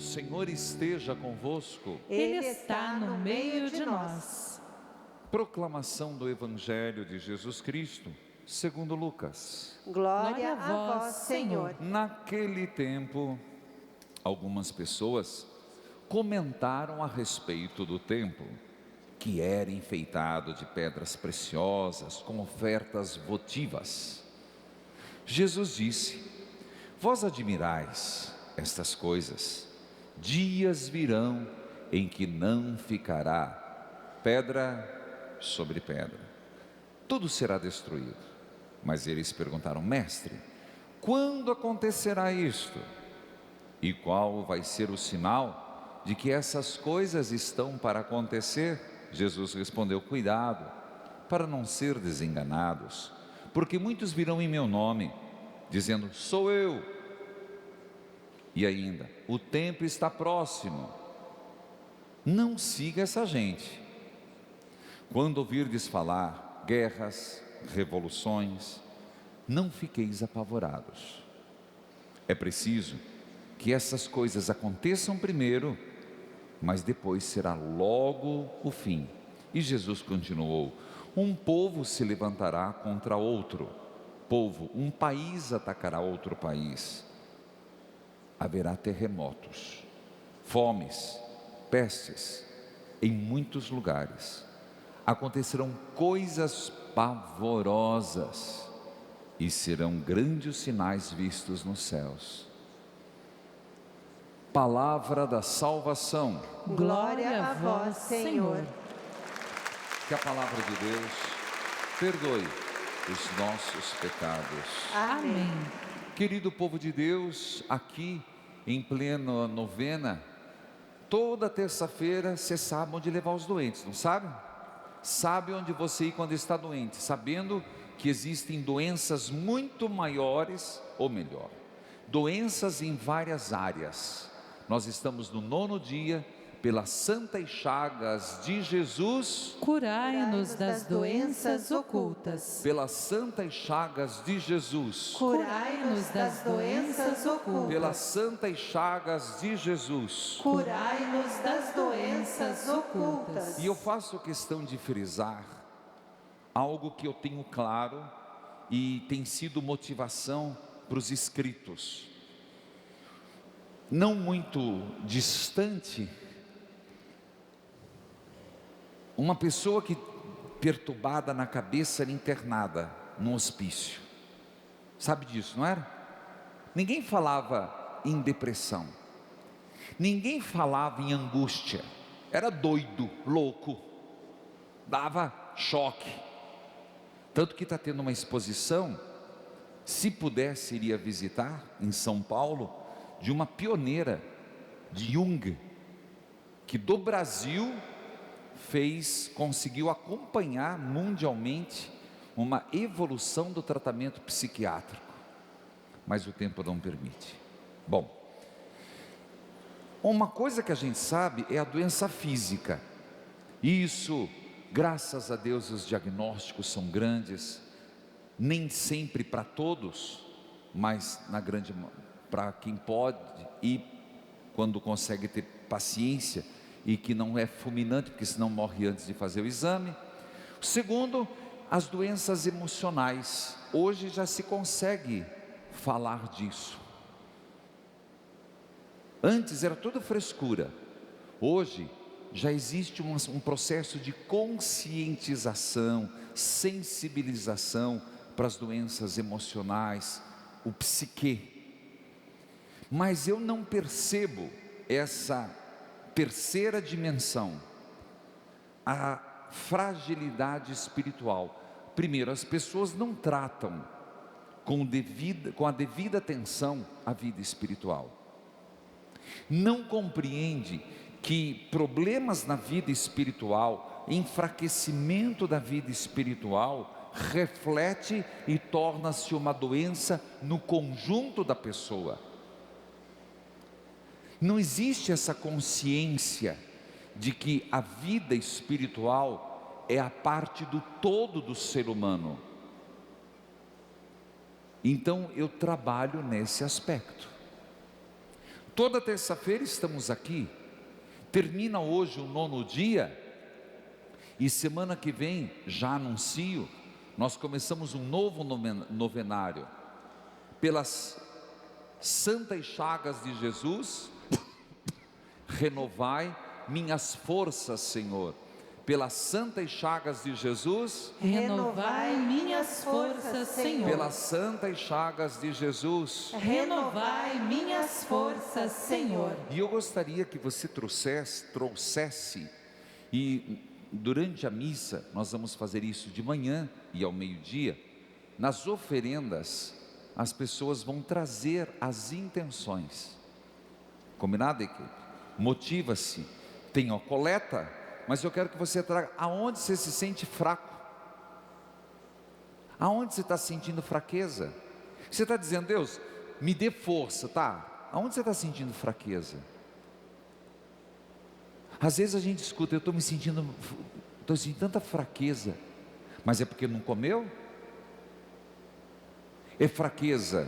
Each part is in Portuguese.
Senhor esteja convosco. Ele está no meio de nós. Proclamação do Evangelho de Jesus Cristo, segundo Lucas. Glória a vós, Senhor. Naquele tempo, algumas pessoas comentaram a respeito do templo, que era enfeitado de pedras preciosas, com ofertas votivas. Jesus disse: vós admirais estas coisas. Dias virão em que não ficará pedra sobre pedra, tudo será destruído. Mas eles perguntaram: mestre, quando acontecerá isto? E qual vai ser o sinal de que essas coisas estão para acontecer? Jesus respondeu: cuidado, para não ser desenganados, porque muitos virão em meu nome, dizendo: sou eu. E ainda: o tempo está próximo. Não siga essa gente. Quando ouvirdes falar guerras, revoluções, não fiqueis apavorados. É preciso que essas coisas aconteçam primeiro, mas depois será logo o fim. E Jesus continuou: um povo se levantará contra outro povo, um país atacará outro país. Haverá terremotos, fomes, pestes em muitos lugares. Acontecerão coisas pavorosas e serão grandes sinais vistos nos céus. Palavra da salvação. Glória a vós, Senhor. Que a palavra de Deus perdoe os nossos pecados. Amém. Querido povo de Deus, aqui em plena novena, toda terça-feira você sabe onde levar os doentes, não sabe? Sabe onde você ir quando está doente, sabendo que existem doenças muito maiores, ou melhor, doenças em várias áreas. Nós estamos no 9º dia, pelas santas chagas de Jesus, Curai-nos das doenças ocultas. pelas santas chagas de Jesus, Curai-nos das doenças ocultas. pelas santas chagas de Jesus. Curai-nos das doenças ocultas. E eu faço questão de frisar algo que eu tenho claro e tem sido motivação para os inscritos. Não muito distante, uma pessoa que perturbada na cabeça era internada num hospício. Sabe disso, não era? Ninguém falava em depressão, ninguém falava em angústia. Era doido, louco, dava choque. Tanto que está tendo uma exposição, se pudesse iria visitar em São Paulo, de uma pioneira de Jung, que do Brasil conseguiu acompanhar mundialmente uma evolução do tratamento psiquiátrico, mas o tempo não permite. Bom, uma coisa que a gente sabe é a doença física. Isso, graças a Deus, os diagnósticos são grandes, nem sempre para todos, mas para quem pode e quando consegue ter paciência e que não é fulminante, porque senão morre antes de fazer o exame. Segundo, as doenças emocionais. Hoje já se consegue falar disso. Antes era toda frescura. Hoje já existe um processo de conscientização, sensibilização para as doenças emocionais, o psique. Mas eu não percebo essa terceira dimensão, a fragilidade espiritual. Primeiro, as pessoas não tratam com a devida atenção a vida espiritual. Não compreende que problemas na vida espiritual, enfraquecimento da vida espiritual, reflete e torna-se uma doença no conjunto da pessoa. Não existe essa consciência de que a vida espiritual é a parte do todo do ser humano. Então eu trabalho nesse aspecto. Toda terça-feira estamos aqui, termina hoje o 9º dia, e semana que vem, já anuncio, nós começamos um novo novenário, pelas santas chagas de Jesus, renovai minhas forças, Senhor. Pelas santas chagas de Jesus, renovai minhas forças, Senhor. pelas santas chagas de Jesus, Renovai minhas forças, Senhor. E eu gostaria que você trouxesse, e durante a missa, nós vamos fazer isso de manhã e ao meio-dia, nas oferendas, as pessoas vão trazer as intenções. Combinado, equipe? Motiva-se, tem a coleta, mas eu quero que você traga aonde você se sente fraco, aonde você está sentindo fraqueza. Você está dizendo: Deus, me dê força, tá? Aonde você está sentindo fraqueza? Às vezes a gente escuta: eu estou sentindo tanta fraqueza, mas é porque não comeu? É fraqueza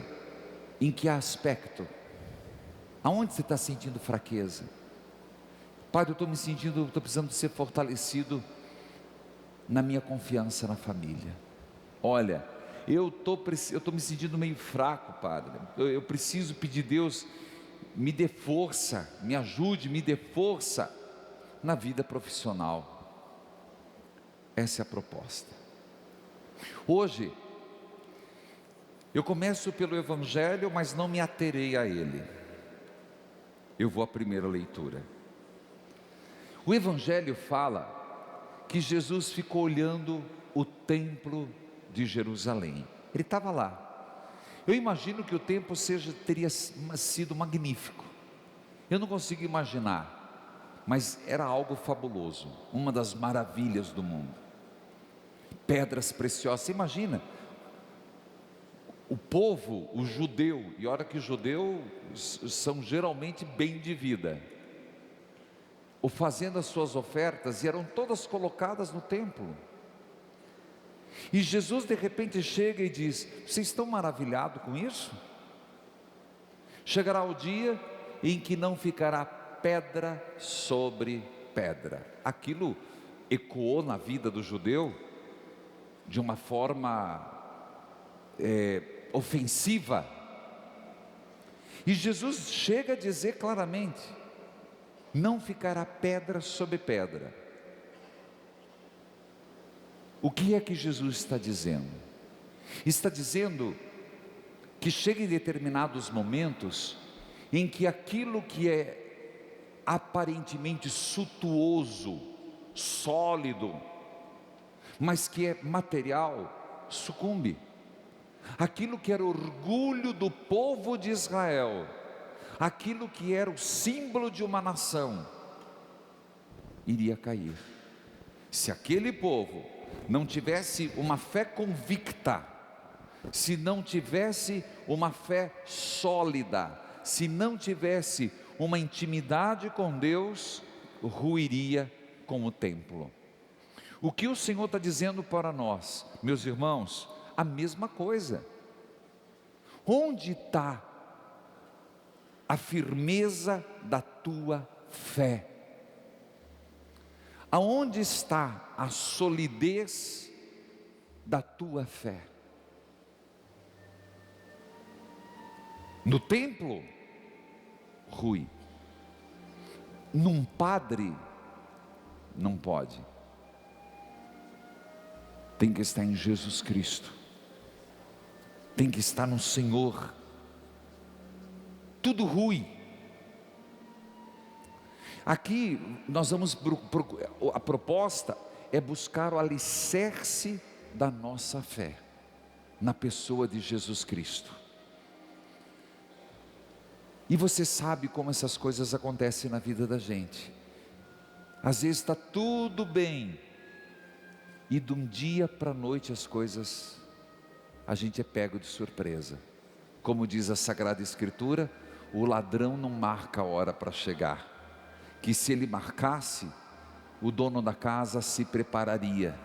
em que aspecto? Aonde você está sentindo fraqueza? Padre, eu estou precisando ser fortalecido na minha confiança na família. Olha, eu estou me sentindo meio fraco, Padre. Eu preciso pedir a Deus, me dê força, me ajude, me dê força na vida profissional. Essa é a proposta. Hoje, eu começo pelo Evangelho, mas não me aterei a ele. Eu vou à primeira leitura. O Evangelho fala que Jesus ficou olhando o templo de Jerusalém. Ele estava lá. Eu imagino que o templo teria sido magnífico. Eu não consigo imaginar, mas era algo fabuloso, uma das maravilhas do mundo. Pedras preciosas. Você imagina o povo, o judeu, e olha que os judeus são geralmente bem de vida, ou fazendo as suas ofertas, e eram todas colocadas no templo. E Jesus de repente chega e diz: vocês estão maravilhados com isso? Chegará o dia em que não ficará pedra sobre pedra. Aquilo ecoou na vida do judeu de uma forma ofensiva. E Jesus chega a dizer claramente: não ficará pedra sobre pedra. O que é que Jesus está dizendo? Está dizendo que chega em determinados momentos em que aquilo que é aparentemente suntuoso, sólido, mas que é material, sucumbe. Aquilo que era orgulho do povo de Israel, aquilo que era o símbolo de uma nação, iria cair. Se aquele povo não tivesse uma fé convicta, se não tivesse uma fé sólida, se não tivesse uma intimidade com Deus, ruiria com o templo. O que o Senhor está dizendo para nós, meus irmãos? A mesma coisa. Onde está a firmeza da tua fé? Aonde está a solidez da tua fé? No templo? Rui. Num padre? Não pode. Tem que estar em Jesus Cristo. Tem que estar no Senhor. Tudo rui. Aqui nós vamos, a proposta é buscar o alicerce da nossa fé, na pessoa de Jesus Cristo. E você sabe como essas coisas acontecem na vida da gente. Às vezes está tudo bem, e de um dia para a noite as coisas, a gente é pego de surpresa. Como diz a Sagrada Escritura, o ladrão não marca a hora para chegar, que se ele marcasse, o dono da casa se prepararia.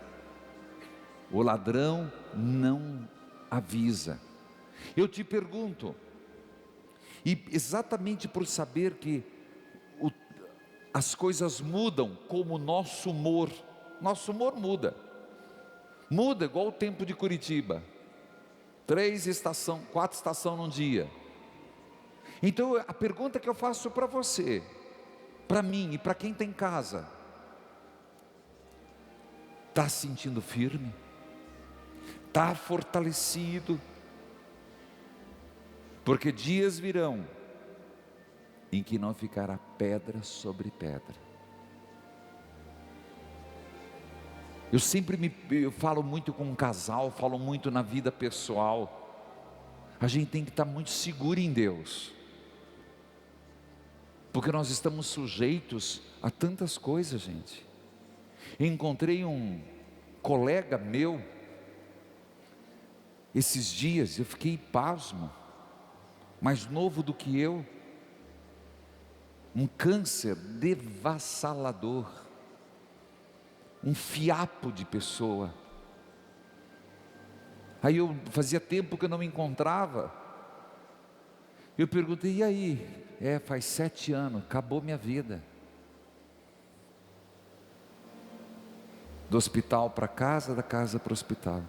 O ladrão não avisa. Eu te pergunto, E exatamente por saber que as coisas mudam como o nosso humor muda. Muda igual o tempo de Curitiba. 4 estações num dia. Então a pergunta que eu faço para você, para mim e para quem tem casa: está se sentindo firme? Está fortalecido? Porque dias virão em que não ficará pedra sobre pedra. Eu falo muito com um casal, falo muito na vida pessoal. A gente tem que estar muito seguro em Deus, porque nós estamos sujeitos a tantas coisas, gente. Encontrei um colega meu esses dias, eu fiquei pasmo, mais novo do que eu, um câncer devassalador, um fiapo de pessoa. Aí fazia tempo que eu não me encontrava. Eu perguntei: e aí? Faz 7 anos, acabou minha vida. Do hospital para casa, da casa para o hospital.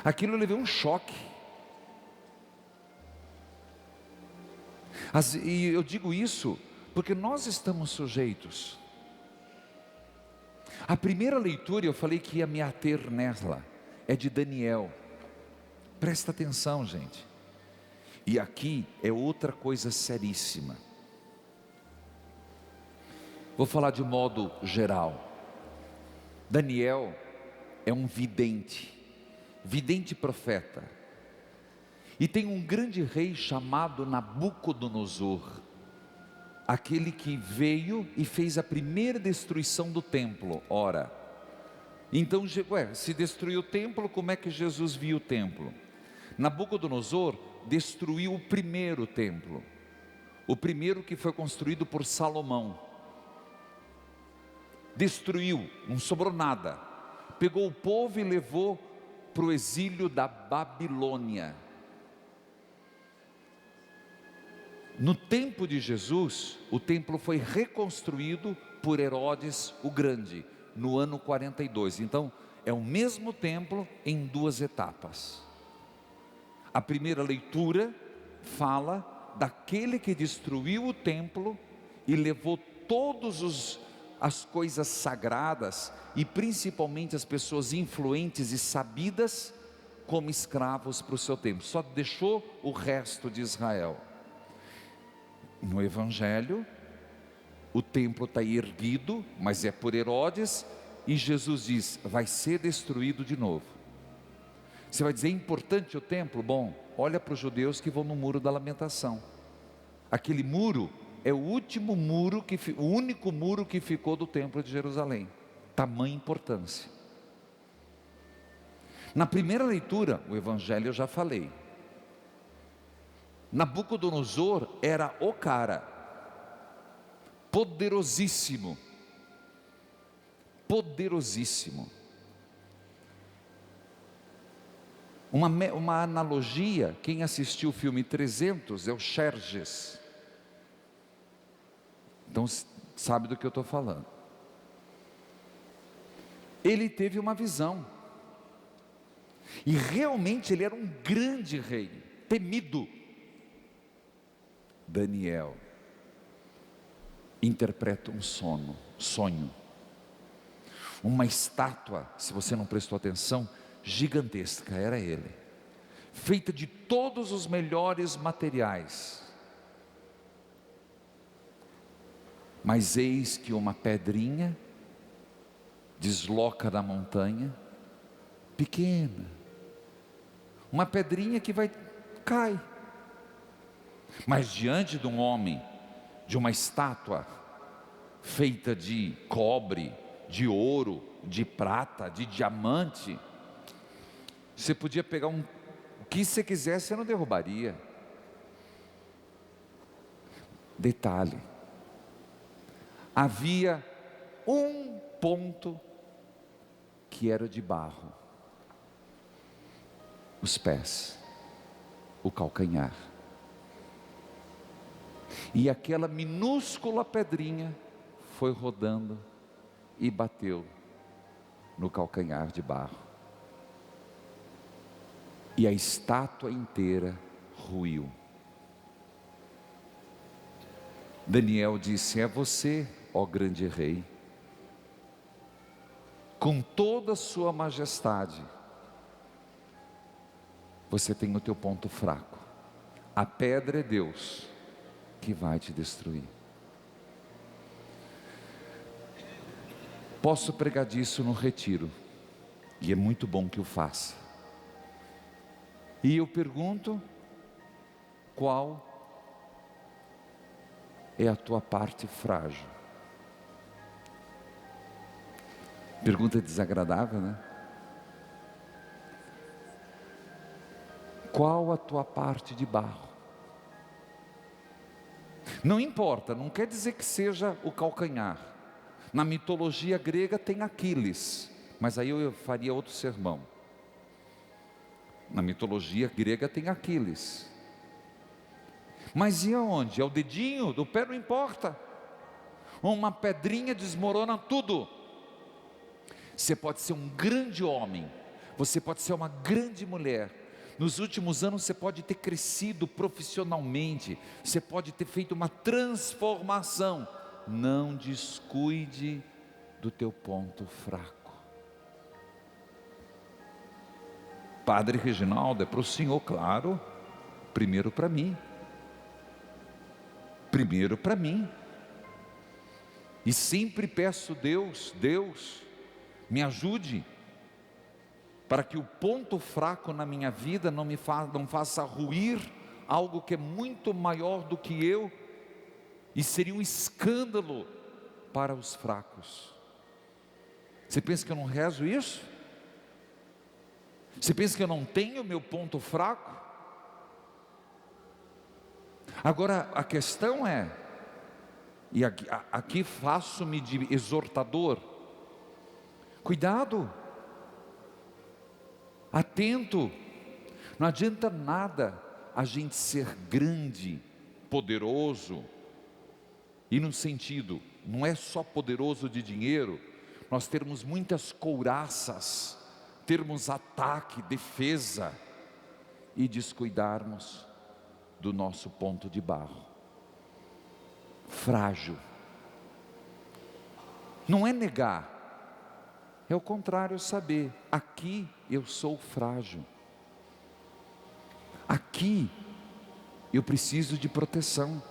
Aquilo eu levei um choque. E eu digo isso porque nós estamos sujeitos. A primeira leitura, eu falei que ia me ater nela, é de Daniel. Presta atenção, gente. E aqui é outra coisa seríssima. Vou falar de modo geral. Daniel é um vidente profeta. E tem um grande rei chamado Nabucodonosor, aquele que veio e fez a primeira destruição do templo. Ora, então, se destruiu o templo, como é que Jesus viu o templo? Nabucodonosor destruiu o primeiro templo, o primeiro que foi construído por Salomão. Destruiu, não sobrou nada. Pegou o povo e levou para o exílio da Babilônia. No tempo de Jesus, o templo foi reconstruído por Herodes o Grande, no ano 42. Então, é o mesmo templo em 2 etapas. A primeira leitura fala daquele que destruiu o templo e levou todas as coisas sagradas, e principalmente as pessoas influentes e sabidas, como escravos para o seu templo. Só deixou o resto de Israel. No Evangelho, o templo está erguido, mas é por Herodes, e Jesus diz: vai ser destruído de novo. Você vai dizer: é importante o templo? Bom, olha para os judeus que vão no muro da lamentação. Aquele muro é o último muro, o único muro que ficou do templo de Jerusalém. Tamanha importância. Na primeira leitura, o Evangelho eu já falei. Nabucodonosor era o cara, poderosíssimo. Uma analogia, quem assistiu o filme 300 é o Xerxes. Então sabe do que eu estou falando. Ele teve uma visão, e realmente ele era um grande rei, temido. Daniel interpreta um sonho. Uma estátua, se você não prestou atenção, gigantesca, era ele, feita de todos os melhores materiais. Mas eis que uma pedrinha desloca da montanha, pequena, uma pedrinha que cai. Mas diante de um homem, de uma estátua feita de cobre, de ouro, de prata, de diamante, você podia pegar o que você quisesse, você não derrubaria. Detalhe: havia um ponto que era de barro, os pés, o calcanhar. E aquela minúscula pedrinha foi rodando e bateu no calcanhar de barro. E a estátua inteira ruiu. Daniel disse: é você, ó grande rei, com toda a sua majestade. Você tem o teu ponto fraco. A pedra é Deus que vai te destruir. Posso pregar disso no retiro, e é muito bom que eu faça. E eu pergunto: qual é a tua parte frágil? Pergunta desagradável, né? Qual a tua parte de barro? Não importa, não quer dizer que seja o calcanhar. Na mitologia grega tem Aquiles, mas aí eu faria outro sermão. Na mitologia grega tem Aquiles. Mas e aonde? É o dedinho do pé, não importa. Uma pedrinha desmorona tudo. Você pode ser um grande homem, você pode ser uma grande mulher. Nos últimos anos você pode ter crescido profissionalmente, você pode ter feito uma transformação. Não descuide do teu ponto fraco. Padre Reginaldo, é para o senhor, claro. Primeiro para mim. Primeiro para mim. E sempre peço: Deus, me ajude, para que o ponto fraco na minha vida não faça ruir algo que é muito maior do que eu, e seria um escândalo para os fracos. Você pensa que eu não rezo isso? Você pensa que eu não tenho meu ponto fraco? Agora a questão é, e aqui faço-me de exortador: cuidado, atento. Não adianta nada a gente ser grande, poderoso, e no sentido, não é só poderoso de dinheiro, nós termos muitas couraças, termos ataque, defesa, e descuidarmos do nosso ponto de barro, frágil. Não é negar, é o contrário, saber: aqui eu sou frágil, aqui eu preciso de proteção.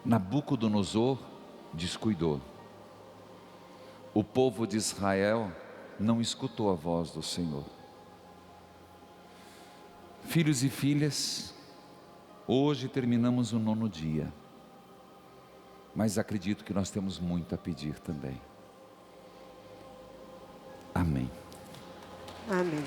Nabucodonosor descuidou. O povo de Israel não escutou a voz do Senhor. Filhos e filhas, hoje terminamos o 9º dia, mas acredito que nós temos muito a pedir também. Amém. Amém.